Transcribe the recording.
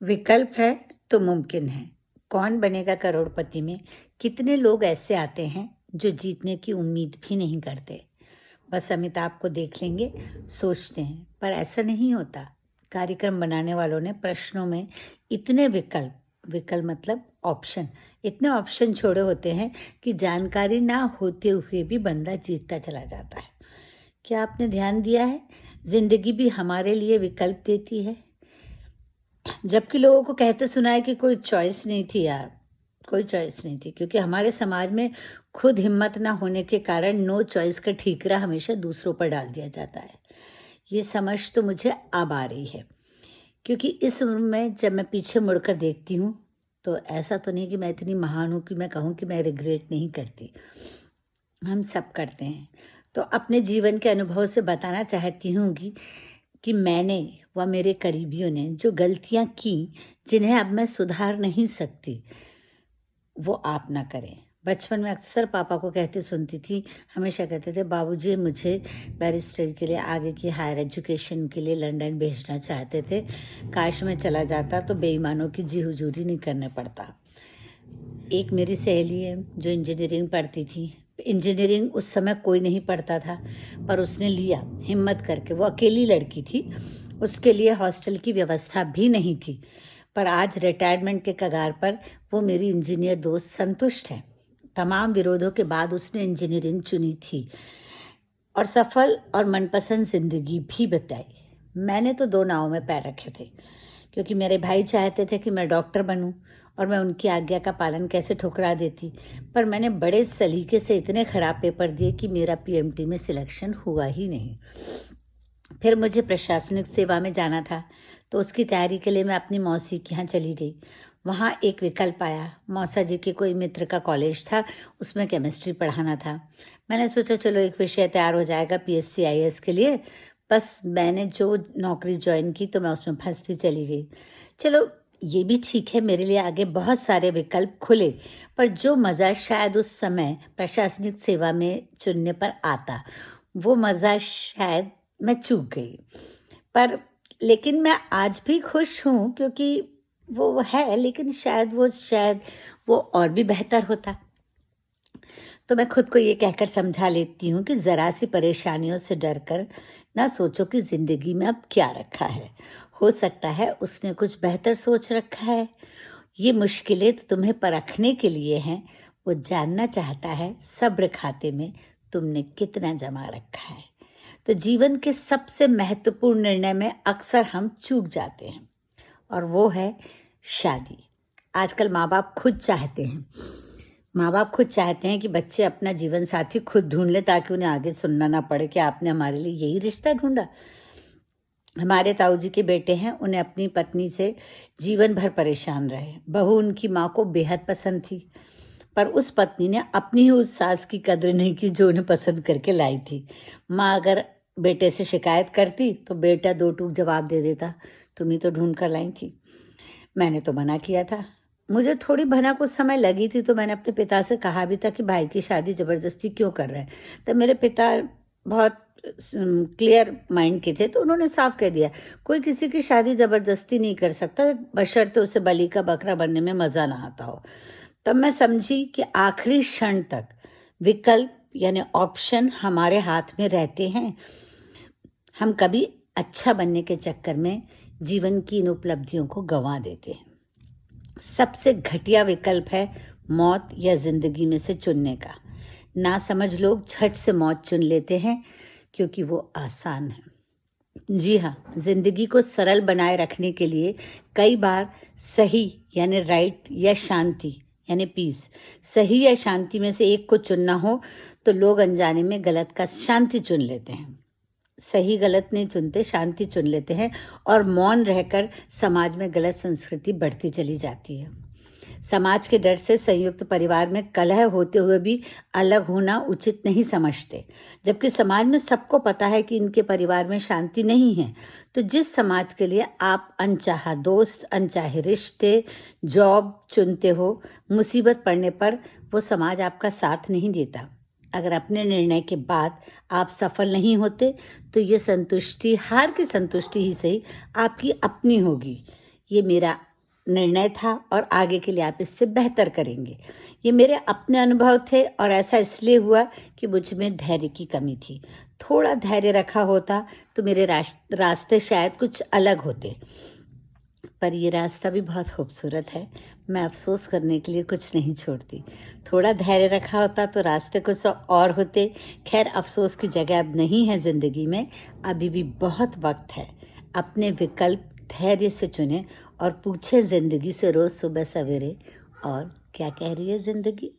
विकल्प है तो मुमकिन है। कौन बनेगा करोड़पति में कितने लोग ऐसे आते हैं जो जीतने की उम्मीद भी नहीं करते, बस अमिताभ को देख लेंगे सोचते हैं, पर ऐसा नहीं होता। कार्यक्रम बनाने वालों ने प्रश्नों में इतने विकल्प मतलब ऑप्शन, इतने ऑप्शन छोड़े होते हैं कि जानकारी ना होते हुए भी बंदा जीतता चला जाता है। क्या आपने ध्यान दिया है, जिंदगी भी हमारे लिए विकल्प देती है, जबकि लोगों को कहते सुना है कि कोई चॉइस नहीं थी यार, कोई चॉइस नहीं थी, क्योंकि हमारे समाज में खुद हिम्मत ना होने के कारण नो चॉइस का ठीकरा हमेशा दूसरों पर डाल दिया जाता है। ये समझ तो मुझे अब आ रही है, क्योंकि इस उम्र में जब मैं पीछे मुड़कर देखती हूँ तो ऐसा तो नहीं कि मैं इतनी महान हूँ कि मैं कहूँ कि मैं रिग्रेट नहीं करती। हम सब करते हैं। तो अपने जीवन के अनुभव से बताना चाहती हूँ कि मैंने व मेरे करीबियों ने जो गलतियाँ की, जिन्हें अब मैं सुधार नहीं सकती, वो आप ना करें। बचपन में अक्सर पापा को कहते सुनती थी, हमेशा कहते थे बाबूजी मुझे बैरिस्टर के लिए, आगे की हायर एजुकेशन के लिए लंदन भेजना चाहते थे। काश मैं चला जाता तो बेईमानों की जी हुजूरी नहीं करने पड़ता। एक मेरी सहेली है जो इंजीनियरिंग पढ़ती थी। इंजीनियरिंग उस समय कोई नहीं पढ़ता था, पर उसने लिया हिम्मत करके। वो अकेली लड़की थी, उसके लिए हॉस्टल की व्यवस्था भी नहीं थी, पर आज रिटायरमेंट के कगार पर वो मेरी इंजीनियर दोस्त संतुष्ट है। तमाम विरोधों के बाद उसने इंजीनियरिंग चुनी थी और सफल और मनपसंद जिंदगी भी बताई। मैंने तो दो नावों में पैर रखे थे, क्योंकि मेरे भाई चाहते थे कि मैं डॉक्टर बनूं और मैं उनकी आज्ञा का पालन कैसे ठुकरा देती। पर मैंने बड़े सलीके से इतने खराब पेपर दिए कि मेरा पीएमटी में सिलेक्शन हुआ ही नहीं। फिर मुझे प्रशासनिक सेवा में जाना था, तो उसकी तैयारी के लिए मैं अपनी मौसी के यहाँ चली गई। वहाँ एक विकल्प आया। मौसा जी के कोई मित्र का कॉलेज था, उसमें केमिस्ट्री पढ़ाना था। मैंने सोचा चलो एक विषय तैयार हो जाएगा पीएससी आईएएस के लिए। बस मैंने जो नौकरी ज्वाइन की तो मैं उसमें फंसती चली गई। चलो ये भी ठीक है, मेरे लिए आगे बहुत सारे विकल्प खुले, पर जो मज़ा शायद उस समय प्रशासनिक सेवा में चुनने पर आता, वो मज़ा शायद मैं चूक गई। पर लेकिन मैं आज भी खुश हूँ, क्योंकि वो है, लेकिन शायद वो और भी बेहतर होता। तो मैं खुद को ये कहकर समझा लेती हूँ कि ज़रा सी परेशानियों से डरकर ना सोचो कि ज़िंदगी में अब क्या रखा है। हो सकता है उसने कुछ बेहतर सोच रखा है। ये मुश्किलें तो तुम्हें परखने के लिए हैं। वो जानना चाहता है सब्र खाते में तुमने कितना जमा रखा है। तो जीवन के सबसे महत्वपूर्ण निर्णय में अक्सर हम चूक जाते हैं, और वो है शादी। आजकल माँ बाप खुद चाहते हैं कि बच्चे अपना जीवन साथी खुद ढूंढ लें, ताकि उन्हें आगे सुनना ना पड़े कि आपने हमारे लिए यही रिश्ता ढूंढा। हमारे ताऊ जी के बेटे हैं, उन्हें अपनी पत्नी से जीवन भर परेशान रहे। बहू उनकी माँ को बेहद पसंद थी, पर उस पत्नी ने अपनी ही उस सास की कद्र नहीं की जो उन्हें पसंद करके लाई थी। माँ अगर बेटे से शिकायत करती तो बेटा दो टूक जवाब दे देता, तुम ही तो ढूंढ कर लाई थी। मैंने तो मना किया था। मुझे थोड़ी भनक उस समय लगी थी, तो मैंने अपने पिता से कहा भी था कि भाई की शादी जबरदस्ती क्यों कर रहे हैं। तब मेरे पिता बहुत क्लियर माइंड के थे, तो उन्होंने साफ कह दिया कोई किसी की शादी जबरदस्ती नहीं कर सकता, बशर्ते उसे बलि का बकरा बनने में मज़ा ना आता हो। तब मैं समझी कि आखिरी क्षण तक विकल्प यानी ऑप्शन हमारे हाथ में रहते हैं। हम कभी अच्छा बनने के चक्कर में जीवन की इन उपलब्धियों को गंवा देते हैं। सबसे घटिया विकल्प है मौत या जिंदगी में से चुनने का। ना समझ लोग झट से मौत चुन लेते हैं, क्योंकि वो आसान है। जी हाँ, जिंदगी को सरल बनाए रखने के लिए कई बार सही यानी राइट या शांति यानी पीस, सही या शांति में से एक को चुनना हो तो लोग अनजाने में गलत का शांति चुन लेते हैं। सही गलत नहीं चुनते, शांति चुन लेते हैं, और मौन रहकर समाज में गलत संस्कृति बढ़ती चली जाती है। समाज के डर से संयुक्त परिवार में कलह होते हुए भी अलग होना उचित नहीं समझते, जबकि समाज में सबको पता है कि इनके परिवार में शांति नहीं है। तो जिस समाज के लिए आप अनचाहा दोस्त, अनचाहे रिश्ते, जॉब चुनते हो, मुसीबत पड़ने पर वो समाज आपका साथ नहीं देता। अगर अपने निर्णय के बाद आप सफल नहीं होते तो ये संतुष्टि, हार की संतुष्टि ही सही, आपकी अपनी होगी। ये मेरा निर्णय था और आगे के लिए आप इससे बेहतर करेंगे। ये मेरे अपने अनुभव थे और ऐसा इसलिए हुआ कि मुझ में धैर्य की कमी थी। थोड़ा धैर्य रखा होता तो मेरे रास्ते शायद कुछ अलग होते, पर ये रास्ता भी बहुत खूबसूरत है। मैं अफ़सोस करने के लिए कुछ नहीं छोड़ती। थोड़ा धैर्य रखा होता तो रास्ते कुछ और होते। खैर, अफ़सोस की जगह अब नहीं है ज़िंदगी में, अभी भी बहुत वक्त है। अपने विकल्प धैर्य से चुनें और पूछे ज़िंदगी से रोज़ सुबह सवेरे, और क्या कह रही है ज़िंदगी।